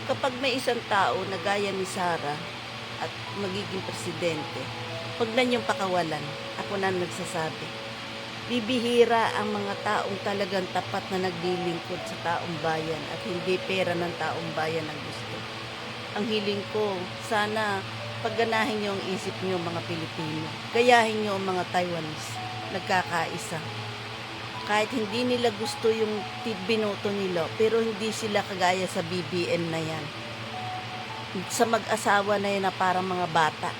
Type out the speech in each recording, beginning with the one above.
Kapag may isang tao na gaya ni Sara at magiging presidente, huwag na niyong pakawalan. Ako na nagsasabi. Bibihira ang mga taong talagang tapat na naglilingkod sa taong bayan at hindi pera ng taong bayan ang gusto. Ang hiling ko, sana pagganahin niyo ang isip niyo mga Pilipino. Gayahin niyo ang mga Taiwanese. Nagkakaisa. Kahit hindi nila gusto yung binoto nila, pero hindi sila kagaya sa BBM na yan. Sa mag-asawa na yan na parang mga bata.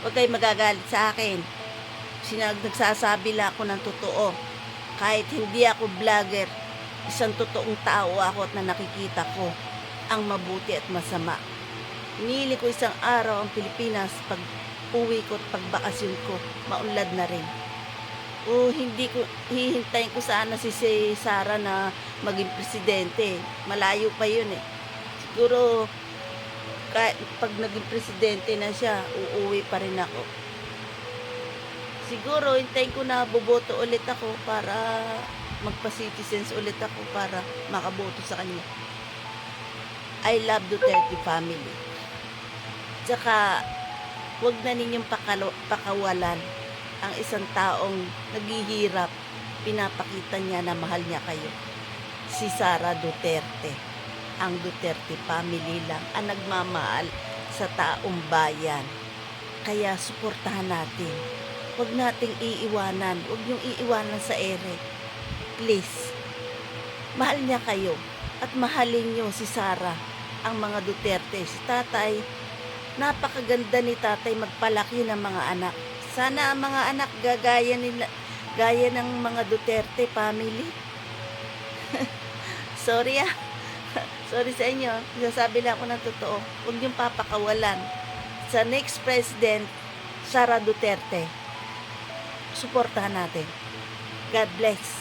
Huwag kayo magagalit sa akin. Nagsasabi lang ako ng totoo. Kahit hindi ako vlogger, isang totoong tao ako at na nakikita ko ang mabuti at masama. Inili ko isang araw ang Pilipinas, pag uwi ko at pagbakasyon ko, maunlad na rin. O hindi ko, hihintayin ko sana si Sara na maging presidente. Malayo pa yun eh. Siguro, kahit pag naging presidente na siya, uuwi pa rin ako. Siguro, hintayin ko na boboto ulit ako para magpa-citizens ulit ako para makaboto sa kanya. I love Duterte family. Tsaka, wag na ninyong pakawalan ang isang taong naghihirap, pinapakita niya na mahal niya kayo. Si Sara Duterte. Ang Duterte family lang ang nagmamahal sa taong bayan. Kaya suportahan natin. Huwag nating iiwanan. Huwag niyong iiwanan sa ere. Please. Mahal niya kayo. At mahalin niyo si Sara, ang mga Duterte. Si tatay, napakaganda ni tatay magpalaki ng mga anak. Sana ang mga anak gaya ng mga Duterte family. Sorry ah. Sorry sa inyo. Sasabi lang ako ng totoo. Huwag niyong papakawalan. Sa next president, Sara Duterte. Suportahan natin. God bless.